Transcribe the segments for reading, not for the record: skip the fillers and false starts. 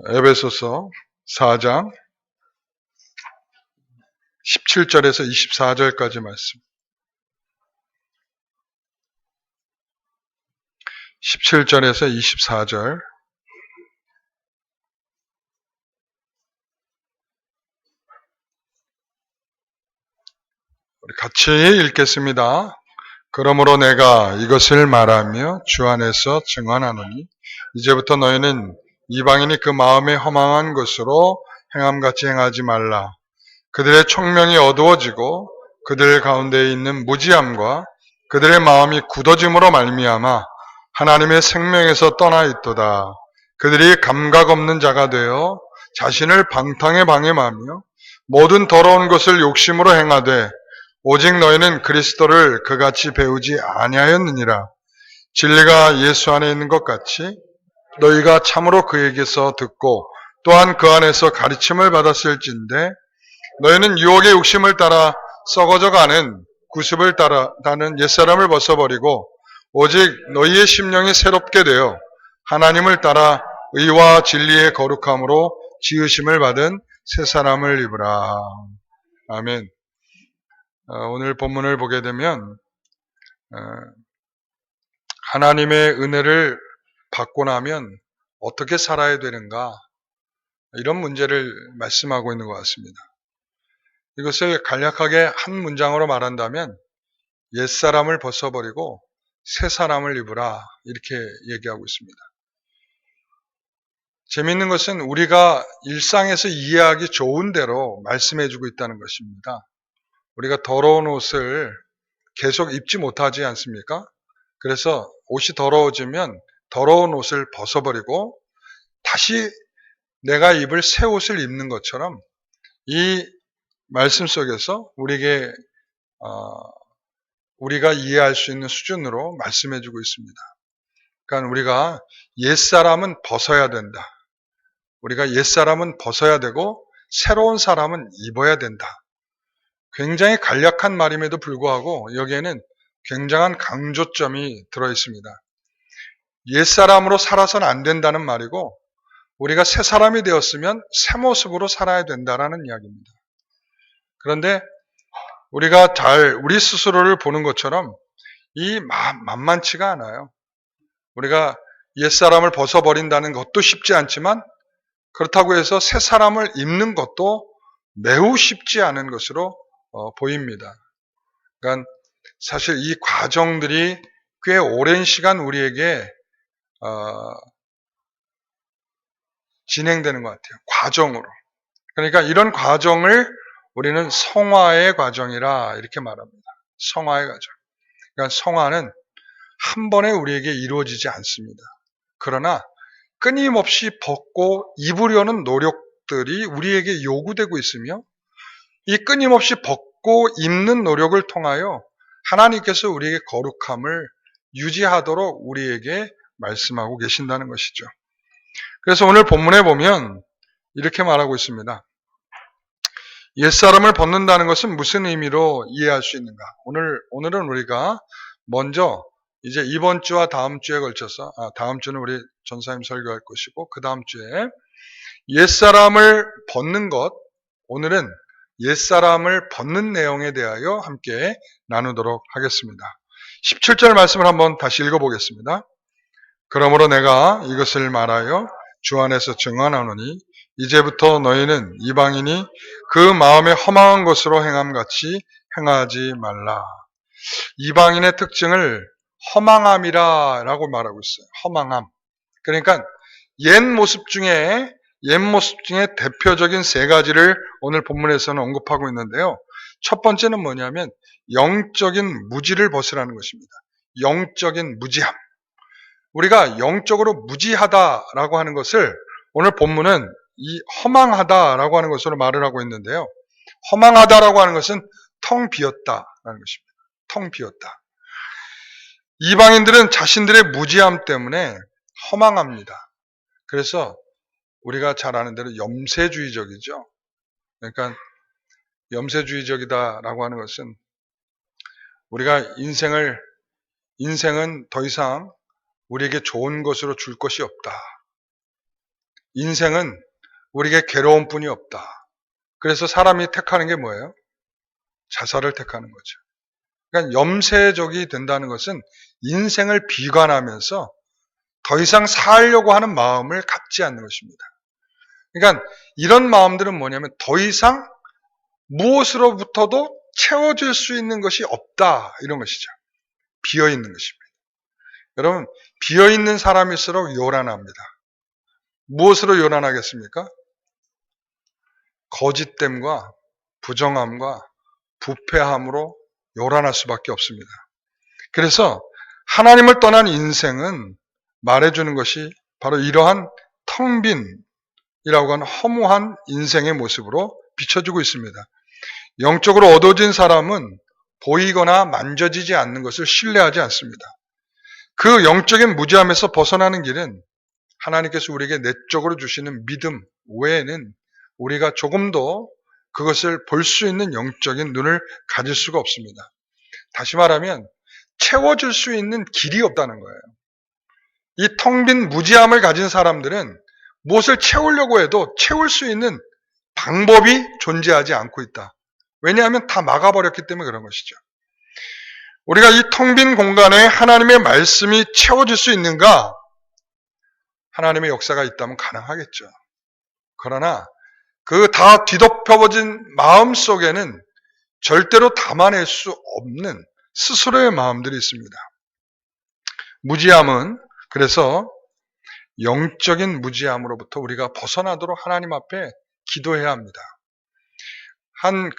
에베소서 4장 17절에서 24절까지 말씀. 17절에서 24절. 우리 같이 읽겠습니다. 그러므로 내가 이것을 말하며 주 안에서 증언하노니 이제부터 너희는 이방인이 그 마음에 허망한 것으로 행함같이 행하지 말라. 그들의 총명이 어두워지고 그들 가운데 있는 무지함과 그들의 마음이 굳어짐으로 말미암아 하나님의 생명에서 떠나 있도다. 그들이 감각 없는 자가 되어 자신을 방탕에 방임하며 모든 더러운 것을 욕심으로 행하되 오직 너희는 그리스도를 그같이 배우지 아니하였느니라. 진리가 예수 안에 있는 것 같이 너희가 참으로 그에게서 듣고 또한 그 안에서 가르침을 받았을진데 너희는 유혹의 욕심을 따라 썩어져가는 구습을 따르는 옛사람을 벗어버리고 오직 너희의 심령이 새롭게 되어 하나님을 따라 의와 진리의 거룩함으로 지으심을 받은 새 사람을 입으라. 아멘. 오늘 본문을 보게 되면 하나님의 은혜를 받고 나면 어떻게 살아야 되는가, 이런 문제를 말씀하고 있는 것 같습니다. 이것을 간략하게 한 문장으로 말한다면 옛사람을 벗어버리고 새 사람을 입으라, 이렇게 얘기하고 있습니다. 재미있는 것은 우리가 일상에서 이해하기 좋은 대로 말씀해주고 있다는 것입니다. 우리가 더러운 옷을 계속 입지 못하지 않습니까? 그래서 옷이 더러워지면 더러운 옷을 벗어버리고 다시 내가 입을 새 옷을 입는 것처럼 이 말씀 속에서 우리에게 우리가 이해할 수 있는 수준으로 말씀해주고 있습니다. 그러니까 우리가 옛사람은 벗어야 된다. 우리가 옛사람은 벗어야 되고 새로운 사람은 입어야 된다. 굉장히 간략한 말임에도 불구하고 여기에는 굉장한 강조점이 들어있습니다. 옛사람으로 살아서는 안 된다는 말이고 우리가 새 사람이 되었으면 새 모습으로 살아야 된다는 이야기입니다. 그런데 우리가 우리 스스로를 보는 것처럼 이 만만치가 않아요. 우리가 옛사람을 벗어버린다는 것도 쉽지 않지만 그렇다고 해서 새 사람을 입는 것도 매우 쉽지 않은 것으로 보입니다. 그러니까 사실 이 과정들이 꽤 오랜 시간 우리에게 진행되는 것 같아요. 과정으로. 그러니까 이런 과정을 우리는 성화의 과정이라 이렇게 말합니다. 성화의 과정. 그러니까 성화는 한 번에 우리에게 이루어지지 않습니다. 그러나 끊임없이 벗고 입으려는 노력들이 우리에게 요구되고 있으며 이 끊임없이 벗고 입는 노력을 통하여 하나님께서 우리에게 거룩함을 유지하도록 우리에게 말씀하고 계신다는 것이죠. 그래서 오늘 본문에 보면 이렇게 말하고 있습니다. 옛사람을 벗는다는 것은 무슨 의미로 이해할 수 있는가? 오늘은 우리가 먼저 이제 이번 주와 다음 주에 걸쳐서, 다음 주는 우리 전사님 설교할 것이고, 그 다음 주에 옛사람을 벗는 것, 오늘은 옛사람을 벗는 내용에 대하여 함께 나누도록 하겠습니다. 17절 말씀을 한번 다시 읽어보겠습니다. 그러므로 내가 이것을 말하여 주 안에서 증언하노니 이제부터 너희는 이방인이 그 마음에 허망한 것으로 행함같이 행하지 말라. 이방인의 특징을 허망함이라고 말하고 있어요. 허망함. 그러니까 옛 모습 중에 대표적인 세 가지를 오늘 본문에서는 언급하고 있는데요. 첫 번째는 뭐냐면 영적인 무지를 벗으라는 것입니다. 영적인 무지함. 우리가 영적으로 무지하다라고 하는 것을 오늘 본문은 이 허망하다라고 하는 것으로 말을 하고 있는데요. 허망하다라고 하는 것은 텅 비었다라는 것입니다. 텅 비었다. 이방인들은 자신들의 무지함 때문에 허망합니다. 그래서 우리가 잘 아는 대로 염세주의적이죠. 그러니까 염세주의적이다라고 하는 것은 우리가 인생은 더 이상 우리에게 좋은 것으로 줄 것이 없다. 인생은 우리에게 괴로운 뿐이 없다. 그래서 사람이 택하는 게 뭐예요? 자살을 택하는 거죠. 그러니까 염세족이 된다는 것은 인생을 비관하면서 더 이상 살려고 하는 마음을 갖지 않는 것입니다. 그러니까 이런 마음들은 뭐냐면 더 이상 무엇으로부터도 채워질 수 있는 것이 없다, 이런 것이죠. 비어있는 것입니다. 여러분, 비어있는 사람일수록 요란합니다. 무엇으로 요란하겠습니까? 거짓됨과 부정함과 부패함으로 요란할 수밖에 없습니다. 그래서 하나님을 떠난 인생은 말해주는 것이 바로 이러한 텅 빈이라고 하는 허무한 인생의 모습으로 비춰주고 있습니다. 영적으로 어두워진 사람은 보이거나 만져지지 않는 것을 신뢰하지 않습니다. 그 영적인 무지함에서 벗어나는 길은 하나님께서 우리에게 내적으로 주시는 믿음 외에는 우리가 조금도 그것을 볼 수 있는 영적인 눈을 가질 수가 없습니다. 다시 말하면 채워줄 수 있는 길이 없다는 거예요. 이 텅 빈 무지함을 가진 사람들은 무엇을 채우려고 해도 채울 수 있는 방법이 존재하지 않고 있다. 왜냐하면 다 막아버렸기 때문에 그런 것이죠. 우리가 이 텅 빈 공간에 하나님의 말씀이 채워질 수 있는가? 하나님의 역사가 있다면 가능하겠죠. 그러나 그 다 뒤덮여버진 마음 속에는 절대로 담아낼 수 없는 스스로의 마음들이 있습니다. 무지함은 그래서 영적인 무지함으로부터 우리가 벗어나도록 하나님 앞에 기도해야 합니다. 한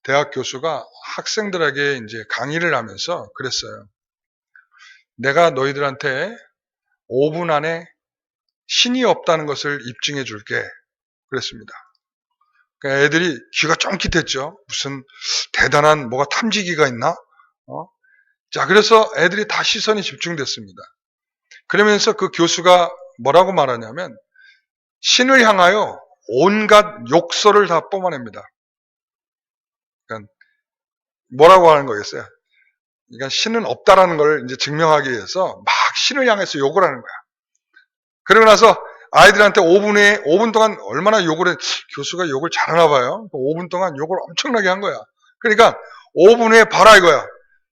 대학 교수가 학생들에게 이제 강의를 하면서 그랬어요. 내가 너희들한테 5분 안에 신이 없다는 것을 입증해 줄게. 그랬습니다. 그러니까 애들이 귀가 쫑깃했죠. 무슨 대단한 뭐가 탐지기가 있나? 자, 그래서 애들이 다 시선이 집중됐습니다. 그러면서 그 교수가 뭐라고 말하냐면 신을 향하여 온갖 욕설을 다 뿜어냅니다. 그러니까 뭐라고 하는 거겠어요? 그러니까 신은 없다라는 걸 이제 증명하기 위해서 막 신을 향해서 욕을 하는 거야. 그러고 나서 아이들한테 5분 동안 얼마나 욕을 교수가 욕을 잘하나 봐요. 5분 동안 욕을 엄청나게 한 거야. 그러니까 5분 후에 봐라 이거야.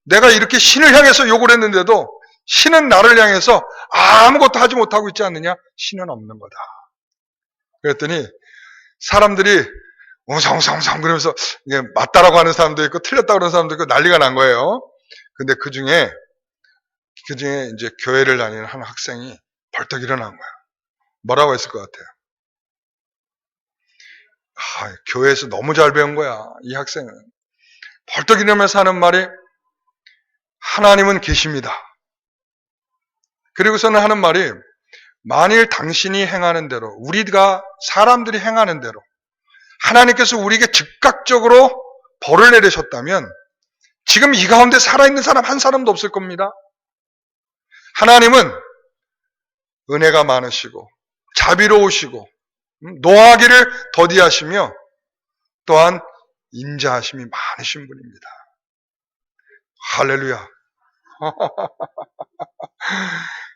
내가 이렇게 신을 향해서 욕을 했는데도 신은 나를 향해서 아무것도 하지 못하고 있지 않느냐? 신은 없는 거다. 그랬더니 사람들이 웅성웅성 그러면서 이게 맞다라고 하는 사람도 있고 틀렸다고 하는 사람도 있고 난리가 난 거예요. 근데 그 중에 이제 교회를 다니는 한 학생이 벌떡 일어난 거야. 뭐라고 했을 것 같아요? 교회에서 너무 잘 배운 거야, 이 학생은. 벌떡 일어나면서 하는 말이 하나님은 계십니다. 그리고서는 하는 말이 만일 당신이 행하는 대로, 우리가 사람들이 행하는 대로 하나님께서 우리에게 즉각적으로 벌을 내리셨다면 지금 이 가운데 살아있는 사람 한 사람도 없을 겁니다. 하나님은 은혜가 많으시고 자비로우시고 노하기를 더디하시며 또한 인자하심이 많으신 분입니다. 할렐루야.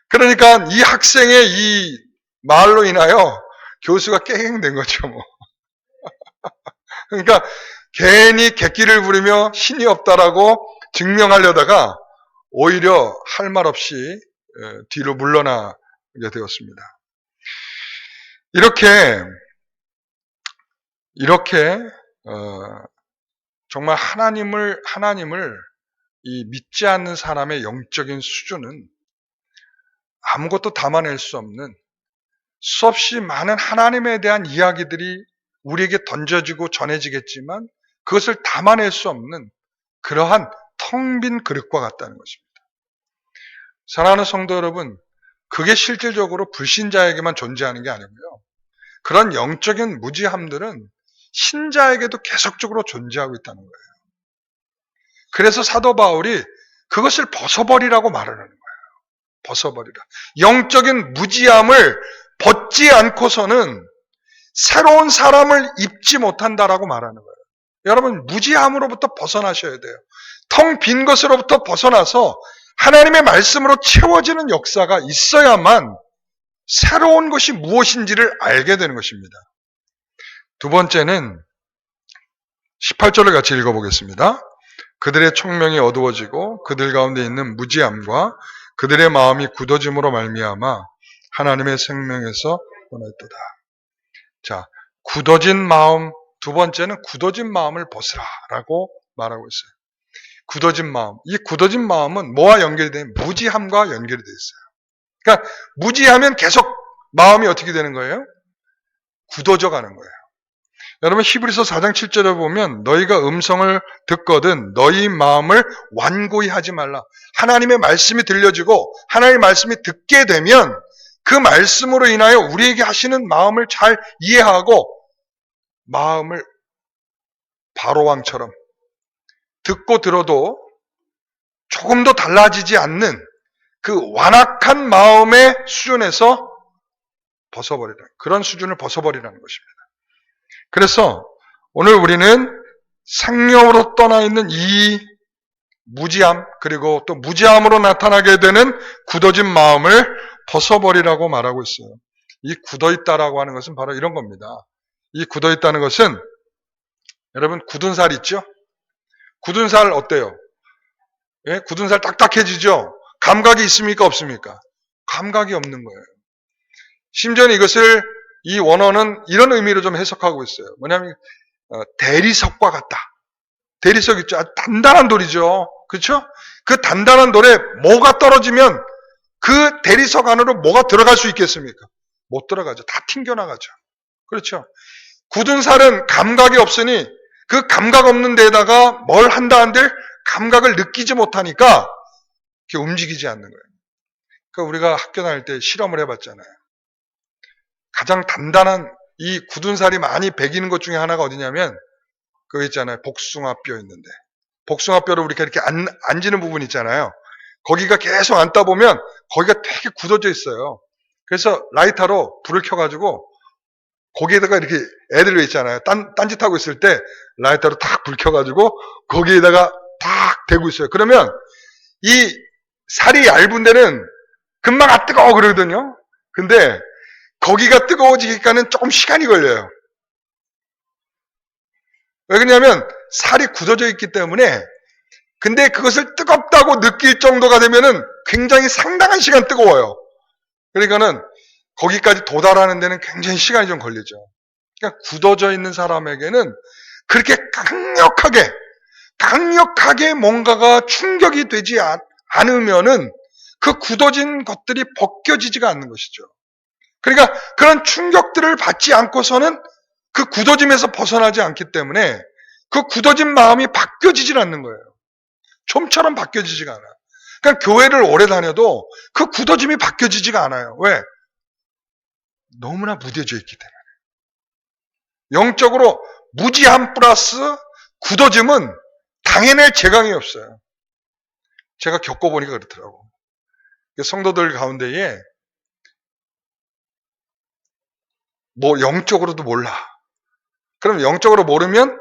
그러니까 이 학생의 이 말로 인하여 교수가 깨갱된 거죠. 뭐. 그러니까 괜히 객기를 부리며 신이 없다라고 증명하려다가 오히려 할 말 없이 뒤로 물러나게 되었습니다. 이렇게 정말 하나님을 이 믿지 않는 사람의 영적인 수준은 아무것도 담아낼 수 없는 수없이 많은 하나님에 대한 이야기들이 우리에게 던져지고 전해지겠지만 그것을 담아낼 수 없는 그러한 텅 빈 그릇과 같다는 것입니다. 사랑하는 성도 여러분, 그게 실질적으로 불신자에게만 존재하는 게 아니고요. 그런 영적인 무지함들은 신자에게도 계속적으로 존재하고 있다는 거예요. 그래서 사도 바울이 그것을 벗어버리라고 말을 하는 거예요. 벗어버리라. 영적인 무지함을 벗지 않고서는 새로운 사람을 입지 못한다라고 말하는 거예요. 여러분, 무지함으로부터 벗어나셔야 돼요. 텅 빈 것으로부터 벗어나서 하나님의 말씀으로 채워지는 역사가 있어야만 새로운 것이 무엇인지를 알게 되는 것입니다. 두 번째는 18절을 같이 읽어보겠습니다. 그들의 총명이 어두워지고 그들 가운데 있는 무지함과 그들의 마음이 굳어짐으로 말미암아 하나님의 생명에서 떠났도다. 자, 굳어진 마음, 두 번째는 굳어진 마음을 벗으라라고 말하고 있어요. 굳어진 마음. 이 굳어진 마음은 뭐와 연결이 되는? 무지함과 연결이 되어 있어요. 그러니까 무지하면 계속 마음이 어떻게 되는 거예요? 굳어져 가는 거예요. 여러분 히브리서 4장 7절에 보면 너희가 음성을 듣거든 너희 마음을 완고히 하지 말라. 하나님의 말씀이 들려지고 하나님의 말씀이 듣게 되면 그 말씀으로 인하여 우리에게 하시는 마음을 잘 이해하고 마음을 바로왕처럼 듣고 들어도 조금도 달라지지 않는 그 완악한 마음의 수준에서 벗어버리라. 그런 수준을 벗어버리라는 것입니다. 그래서 오늘 우리는 생명으로 떠나 있는 이 무지함 그리고 또 무지함으로 나타나게 되는 굳어진 마음을 벗어버리라고 말하고 있어요. 이 굳어있다라고 하는 것은 바로 이런 겁니다. 이 굳어있다는 것은 여러분 굳은 살 있죠? 굳은 살 어때요? 예? 굳은 살 딱딱해지죠? 감각이 있습니까? 없습니까? 감각이 없는 거예요. 심지어 이것을 이 원어는 이런 의미로 좀 해석하고 있어요. 뭐냐면 대리석과 같다. 대리석 있죠? 아주 단단한 돌이죠. 그렇죠? 그 단단한 돌에 뭐가 떨어지면 그 대리석 안으로 뭐가 들어갈 수 있겠습니까? 못 들어가죠. 다 튕겨나가죠. 그렇죠? 굳은 살은 감각이 없으니 그 감각 없는 데다가 뭘 한다 한들 감각을 느끼지 못하니까 이렇게 움직이지 않는 거예요. 그러니까 우리가 학교 다닐 때 실험을 해봤잖아요. 가장 단단한 이 굳은 살이 많이 배기는 것 중에 하나가 어디냐면 그거 있잖아요. 복숭아뼈 있는데 복숭아뼈를 우리가 이렇게 앉는 부분 있잖아요. 거기가 계속 앉다 보면 거기가 되게 굳어져 있어요. 그래서 라이터로 불을 켜가지고 거기에다가 이렇게 애들 왜 있잖아요. 딴짓하고 있을 때 라이터로 탁 불 켜가지고 거기에다가 탁 대고 있어요. 그러면 이 살이 얇은 데는 금방 뜨거워 그러거든요. 근데 거기가 뜨거워지기까지는 조금 시간이 걸려요. 왜 그러냐면 살이 굳어져 있기 때문에 근데 그것을 뜨겁다고 느낄 정도가 되면은 굉장히 상당한 시간 뜨거워요. 그러니까는 거기까지 도달하는 데는 굉장히 시간이 좀 걸리죠. 그러니까 굳어져 있는 사람에게는 그렇게 강력하게 뭔가가 충격이 되지 않으면은 그 굳어진 것들이 벗겨지지가 않는 것이죠. 그러니까 그런 충격들을 받지 않고서는 그 굳어짐에서 벗어나지 않기 때문에 그 굳어진 마음이 바뀌어지질 않는 거예요. 좀처럼 바뀌어지지가 않아요. 그러니까 교회를 오래 다녀도 그 굳어짐이 바뀌어지지가 않아요. 왜? 너무나 무뎌져 있기 때문에. 영적으로 무지함 플러스 굳어짐은 당해낼 재강이 없어요. 제가 겪어보니까 그렇더라고. 성도들 가운데에 뭐 영적으로도 몰라. 그럼 영적으로 모르면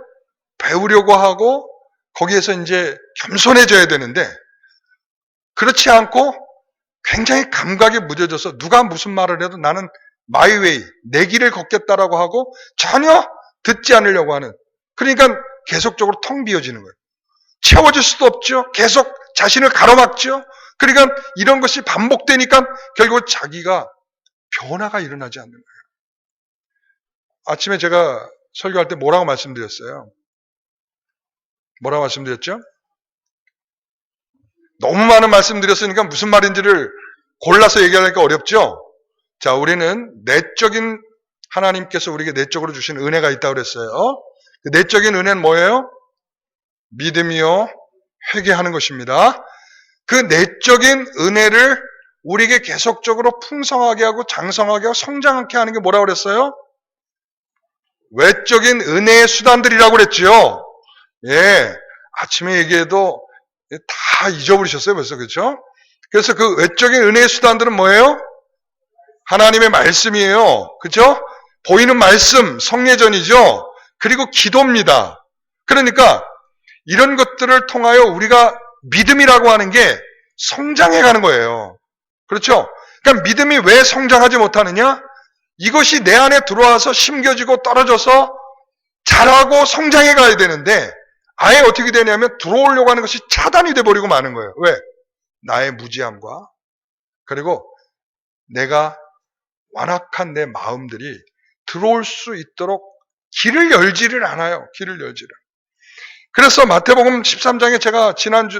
배우려고 하고 거기에서 이제 겸손해져야 되는데 그렇지 않고 굉장히 감각이 무뎌져서 누가 무슨 말을 해도 나는 마이웨이, 내 길을 걷겠다라고 하고 전혀 듣지 않으려고 하는 그러니까 계속적으로 텅 비어지는 거예요. 채워질 수도 없죠. 계속 자신을 가로막죠. 그러니까 이런 것이 반복되니까 결국 자기가 변화가 일어나지 않는 거예요. 아침에 제가 설교할 때 뭐라고 말씀드렸어요? 뭐라고 말씀드렸죠? 너무 많은 말씀드렸으니까 무슨 말인지를 골라서 얘기하니까 어렵죠? 자, 우리는 내적인 하나님께서 우리에게 내적으로 주신 은혜가 있다고 그랬어요. 그 내적인 은혜는 뭐예요? 믿음이요, 회개하는 것입니다. 그 내적인 은혜를 우리에게 계속적으로 풍성하게 하고 장성하게 하고 성장하게 하는 게 뭐라고 그랬어요? 외적인 은혜의 수단들이라고 그랬지요. 예, 아침에 얘기해도 다 잊어버리셨어요, 벌써. 그렇죠? 그래서 그 외적인 은혜의 수단들은 뭐예요? 하나님의 말씀이에요. 그렇죠? 보이는 말씀, 성례전이죠. 그리고 기도입니다. 그러니까 이런 것들을 통하여 우리가 믿음이라고 하는 게 성장해 가는 거예요. 그렇죠? 그러니까 믿음이 왜 성장하지 못하느냐? 이것이 내 안에 들어와서 심겨지고 떨어져서 자라고 성장해 가야 되는데 아예 어떻게 되냐면 들어오려고 하는 것이 차단이 돼버리고 마는 거예요. 왜? 나의 무지함과 그리고 내가 완악한 내 마음들이 들어올 수 있도록 길을 열지를 않아요. 길을 열지를. 그래서 마태복음 13장에 제가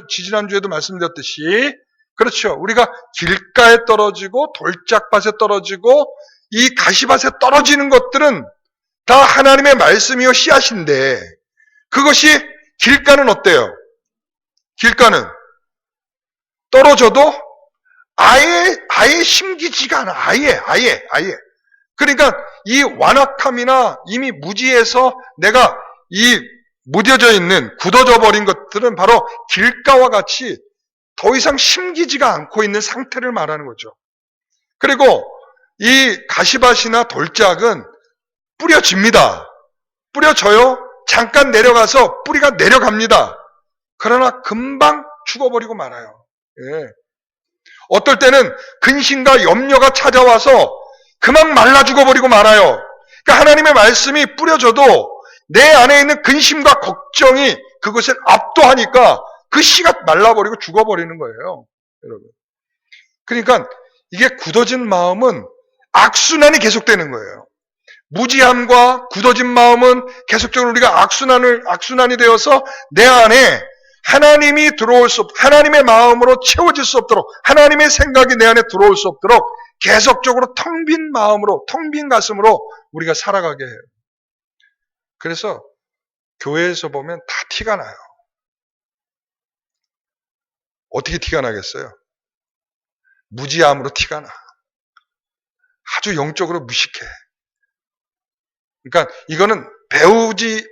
지지난주에도 말씀드렸듯이 그렇죠. 우리가 길가에 떨어지고 돌짝밭에 떨어지고 이 가시밭에 떨어지는 것들은 다 하나님의 말씀이요 씨앗인데 그것이 길가는 어때요? 길가는 떨어져도 아예 심기지가 않아. 아예. 그러니까 이 완악함이나 이미 무지에서 내가 이 무뎌져 있는 굳어져 버린 것들은 바로 길가와 같이 더 이상 심기지가 않고 있는 상태를 말하는 거죠. 그리고 이 가시밭이나 돌짝은 뿌려집니다. 뿌려져요. 잠깐 내려가서 뿌리가 내려갑니다. 그러나 금방 죽어버리고 말아요. 예. 어떨 때는 근심과 염려가 찾아와서 그만 말라 죽어버리고 말아요. 그러니까 하나님의 말씀이 뿌려져도 내 안에 있는 근심과 걱정이 그것을 압도하니까 그 씨가 말라버리고 죽어버리는 거예요. 여러분. 그러니까 이게 굳어진 마음은 악순환이 계속되는 거예요. 무지함과 굳어진 마음은 계속적으로 우리가 악순환이 되어서 내 안에 하나님이 들어올 수 없도록 하나님의 마음으로 채워질 수 없도록 하나님의 생각이 내 안에 들어올 수 없도록 계속적으로 텅 빈 마음으로 텅 빈 가슴으로 우리가 살아가게 해요. 그래서 교회에서 보면 다 티가 나요. 어떻게 티가 나겠어요? 무지함으로 티가 나. 아주 영적으로 무식해. 그러니까 이거는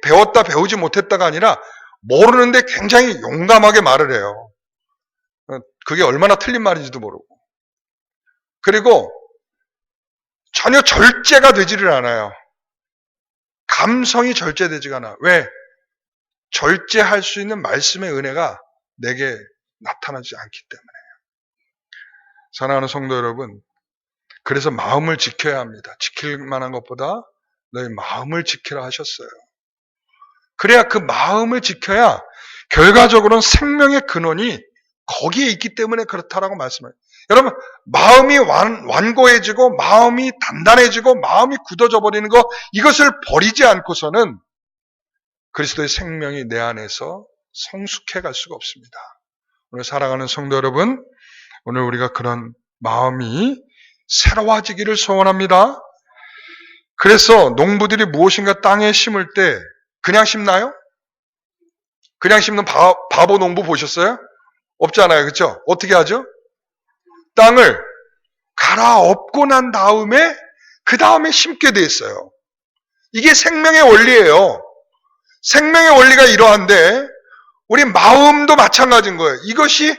배웠다 배우지 못했다가 아니라 모르는데 굉장히 용감하게 말을 해요. 그게 얼마나 틀린 말인지도 모르고. 그리고 전혀 절제가 되지를 않아요. 감성이 절제되지가 않아. 왜? 절제할 수 있는 말씀의 은혜가 내게 나타나지 않기 때문에. 사랑하는 성도 여러분, 그래서 마음을 지켜야 합니다. 지킬 만한 것보다 너희 마음을 지키라 하셨어요. 그래야 그 마음을 지켜야 결과적으로는 생명의 근원이 거기에 있기 때문에 그렇다라고 말씀해요. 여러분, 마음이 완고해지고 마음이 단단해지고 마음이 굳어져 버리는 거 이것을 버리지 않고서는 그리스도의 생명이 내 안에서 성숙해 갈 수가 없습니다. 오늘 사랑하는 성도 여러분, 오늘 우리가 그런 마음이 새로워지기를 소원합니다. 그래서 농부들이 무엇인가 땅에 심을 때 그냥 심나요? 그냥 심는 바보 농부 보셨어요? 없잖아요. 그렇죠? 어떻게 하죠? 땅을 갈아엎고 난 다음에 그 다음에 심게 돼 있어요. 이게 생명의 원리예요. 생명의 원리가 이러한데 우리 마음도 마찬가지인 거예요. 이것이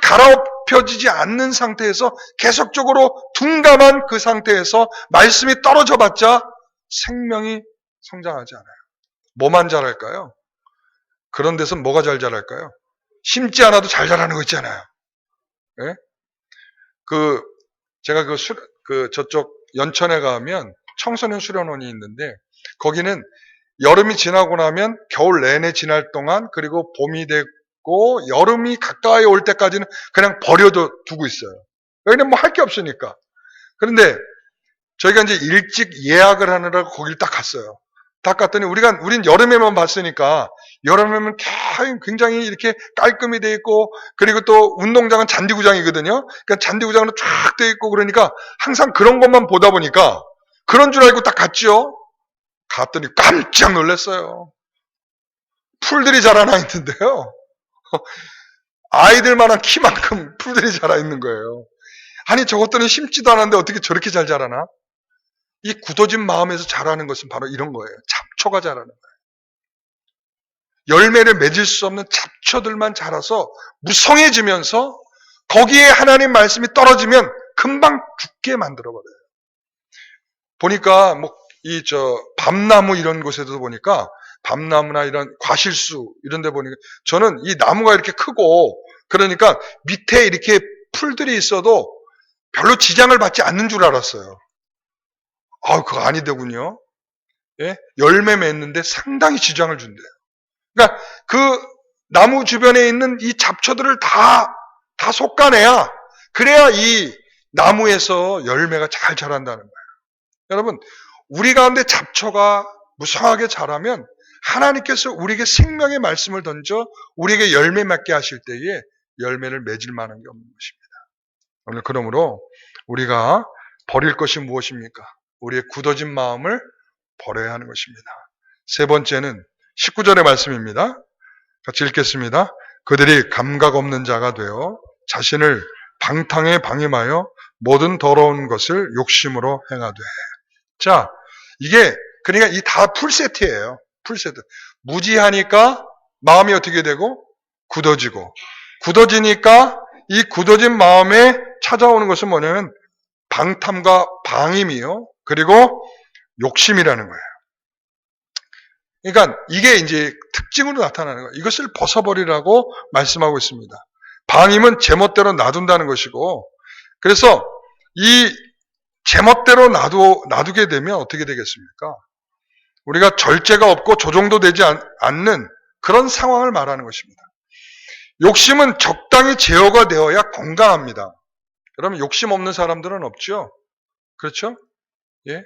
갈아엎혀지지 않는 상태에서 계속적으로 둔감한 그 상태에서 말씀이 떨어져 봤자 생명이 성장하지 않아요. 뭐만 자랄까요? 그런 데서 뭐가 잘 자랄까요? 심지 않아도 잘 자라는 거 있잖아요. 예? 제가 저쪽 연천에 가면 청소년 수련원이 있는데 거기는 여름이 지나고 나면 겨울 내내 지날 동안 그리고 봄이 됐고 여름이 가까이 올 때까지는 그냥 버려두고 있어요. 왜냐면 뭐 할 게 없으니까. 그런데 저희가 이제 일찍 예약을 하느라고 거길 딱 갔어요. 딱 갔더니 우린 여름에만 봤으니까 여름에는 굉장히 이렇게 깔끔히 돼 있고 그리고 또 운동장은 잔디구장이거든요. 그러니까 잔디구장으로 쫙 돼 있고 그러니까 항상 그런 것만 보다 보니까 그런 줄 알고 딱 갔죠. 갔더니 깜짝 놀랐어요. 풀들이 자라나 있는데요. 아이들만한 키만큼 풀들이 자라 있는 거예요. 아니 저것들은 심지도 않았는데 어떻게 저렇게 잘 자라나? 이 굳어진 마음에서 자라는 것은 바로 이런 거예요. 잡초가 자라는 거예요. 열매를 맺을 수 없는 잡초들만 자라서 무성해지면서 거기에 하나님 말씀이 떨어지면 금방 죽게 만들어버려요. 보니까 밤나무 이런 곳에도 보니까 밤나무나 이런 과실수 이런 데 보니까 저는 이 나무가 이렇게 크고 그러니까 밑에 이렇게 풀들이 있어도 별로 지장을 받지 않는 줄 알았어요. 그거 아니더군요. 예? 열매 맺는데 상당히 지장을 준대요. 그러니까 그 나무 주변에 있는 이 잡초들을 다 솎아내야, 그래야 이 나무에서 열매가 잘 자란다는 거예요. 여러분, 우리 가운데 잡초가 무성하게 자라면 하나님께서 우리에게 생명의 말씀을 던져 우리에게 열매 맺게 하실 때에 열매를 맺을 만한 게 없는 것입니다. 오늘 그러므로 우리가 버릴 것이 무엇입니까? 우리의 굳어진 마음을 버려야 하는 것입니다. 세 번째는 19절의 말씀입니다. 같이 읽겠습니다. 그들이 감각 없는 자가 되어 자신을 방탕에 방임하여 모든 더러운 것을 욕심으로 행하되. 자, 이게 그러니까 이 다 풀세트예요. 풀세트. 무지하니까 마음이 어떻게 되고? 굳어지고. 굳어지니까 이 굳어진 마음에 찾아오는 것은 뭐냐면 방탐과 방임이요. 그리고 욕심이라는 거예요. 그러니까 이게 이제 특징으로 나타나는 거예요. 이것을 벗어버리라고 말씀하고 있습니다. 방임은 제멋대로 놔둔다는 것이고, 그래서 이 제멋대로 놔두게 되면 어떻게 되겠습니까? 우리가 절제가 없고 조정도 되지 않는 그런 상황을 말하는 것입니다. 욕심은 적당히 제어가 되어야 건강합니다. 여러분, 욕심 없는 사람들은 없죠? 그렇죠? 예?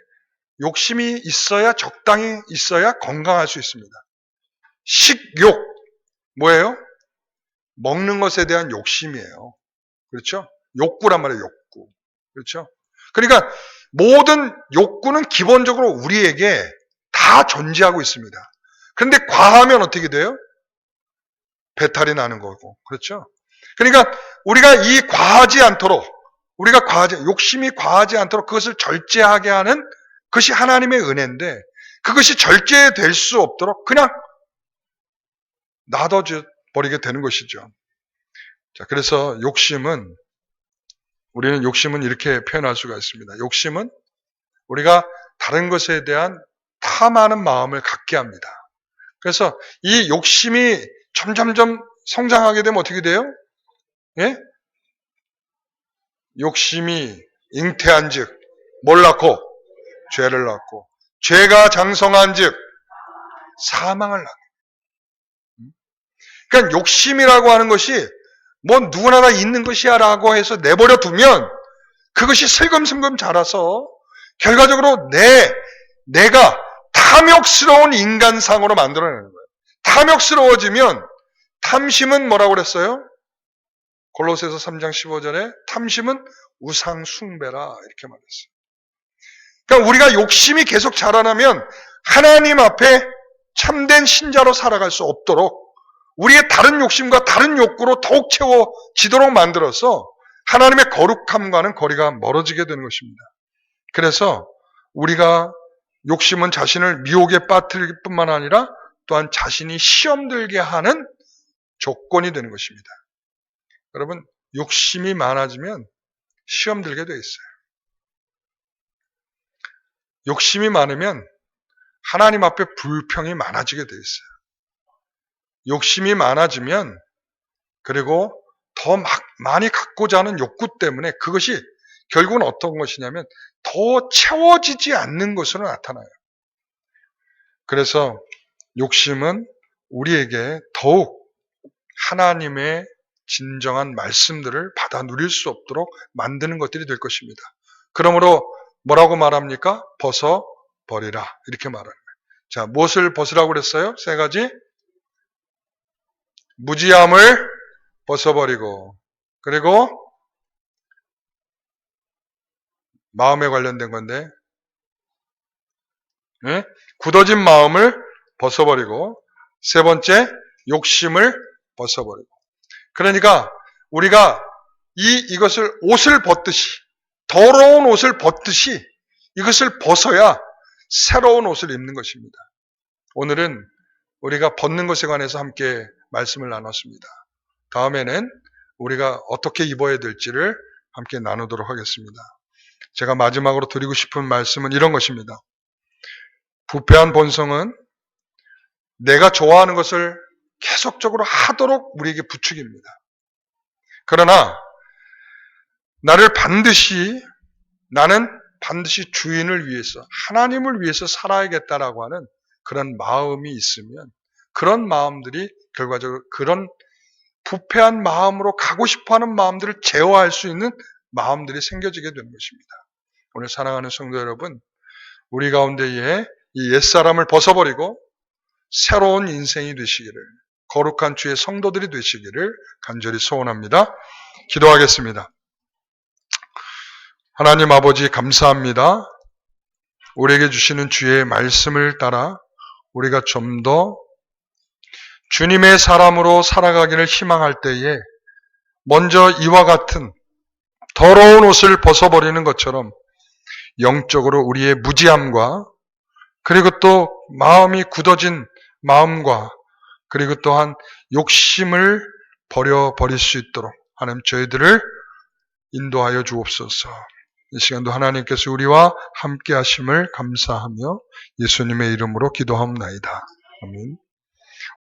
욕심이 있어야, 적당히 있어야 건강할 수 있습니다. 식욕, 뭐예요? 먹는 것에 대한 욕심이에요. 그렇죠? 욕구란 말이에요, 욕구. 그렇죠? 그러니까 모든 욕구는 기본적으로 우리에게 다 존재하고 있습니다. 그런데 과하면 어떻게 돼요? 배탈이 나는 거고. 그렇죠? 그러니까 우리가 욕심이 과하지 않도록 그것을 절제하게 하는 그것이 하나님의 은혜인데, 그것이 절제될 수 없도록 그냥 놔둬버리게 되는 것이죠. 자, 그래서 우리는 욕심은 이렇게 표현할 수가 있습니다. 욕심은 우리가 다른 것에 대한 탐하는 마음을 갖게 합니다. 그래서 이 욕심이 점점점 성장하게 되면 어떻게 돼요? 예? 욕심이 잉태한 즉, 뭘 낳고? 죄를 낳고, 죄가 장성한 즉, 사망을 낳고. 그러니까 욕심이라고 하는 것이 뭐 누구나 다 있는 것이야 라고 해서 내버려 두면 그것이 슬금슬금 자라서 결과적으로 내가 탐욕스러운 인간상으로 만들어내는 거예요. 탐욕스러워지면 탐심은 뭐라고 그랬어요? 골로새서 3장 15절에 탐심은 우상 숭배라 이렇게 말했어요. 그러니까 우리가 욕심이 계속 자라나면 하나님 앞에 참된 신자로 살아갈 수 없도록 우리의 다른 욕심과 다른 욕구로 더욱 채워지도록 만들어서 하나님의 거룩함과는 거리가 멀어지게 되는 것입니다. 그래서 우리가 욕심은 자신을 미혹에 빠뜨릴 뿐만 아니라 또한 자신이 시험 들게 하는 조건이 되는 것입니다. 여러분, 욕심이 많아지면 시험 들게 돼 있어요. 욕심이 많으면 하나님 앞에 불평이 많아지게 돼 있어요. 욕심이 많아지면 그리고 더 많이 갖고자 하는 욕구 때문에 그것이 결국은 어떤 것이냐면 더 채워지지 않는 것으로 나타나요. 그래서 욕심은 우리에게 더욱 하나님의 진정한 말씀들을 받아 누릴 수 없도록 만드는 것들이 될 것입니다. 그러므로 뭐라고 말합니까? 벗어버리라 이렇게 말하는 거예요. 자, 무엇을 벗으라고 그랬어요? 세 가지. 무지함을 벗어버리고, 그리고 마음에 관련된 건데, 네? 굳어진 마음을 벗어버리고, 세 번째 욕심을 벗어버리고. 그러니까 우리가 이것을 옷을 벗듯이, 더러운 옷을 벗듯이 이것을 벗어야 새로운 옷을 입는 것입니다. 오늘은 우리가 벗는 것에 관해서 함께 말씀을 나눴습니다. 다음에는 우리가 어떻게 입어야 될지를 함께 나누도록 하겠습니다. 제가 마지막으로 드리고 싶은 말씀은 이런 것입니다. 부패한 본성은 내가 좋아하는 것을 계속적으로 하도록 우리에게 부추깁니다. 그러나 나는 반드시 주인을 위해서, 하나님을 위해서 살아야겠다라고 하는 그런 마음이 있으면 그런 마음들이 결과적으로 그런 부패한 마음으로 가고 싶어하는 마음들을 제어할 수 있는 마음들이 생겨지게 된 것입니다. 오늘 사랑하는 성도 여러분, 우리 가운데에 이 옛사람을 벗어버리고 새로운 인생이 되시기를, 거룩한 주의 성도들이 되시기를 간절히 소원합니다. 기도하겠습니다. 하나님 아버지 감사합니다. 우리에게 주시는 주의 말씀을 따라 우리가 좀 더 주님의 사람으로 살아가기를 희망할 때에 먼저 이와 같은 더러운 옷을 벗어버리는 것처럼 영적으로 우리의 무지함과 그리고 또 마음이 굳어진 마음과 그리고 또한 욕심을 버려버릴 수 있도록 하나님 저희들을 인도하여 주옵소서. 이 시간도 하나님께서 우리와 함께 하심을 감사하며 예수님의 이름으로 기도하옵나이다. 아멘.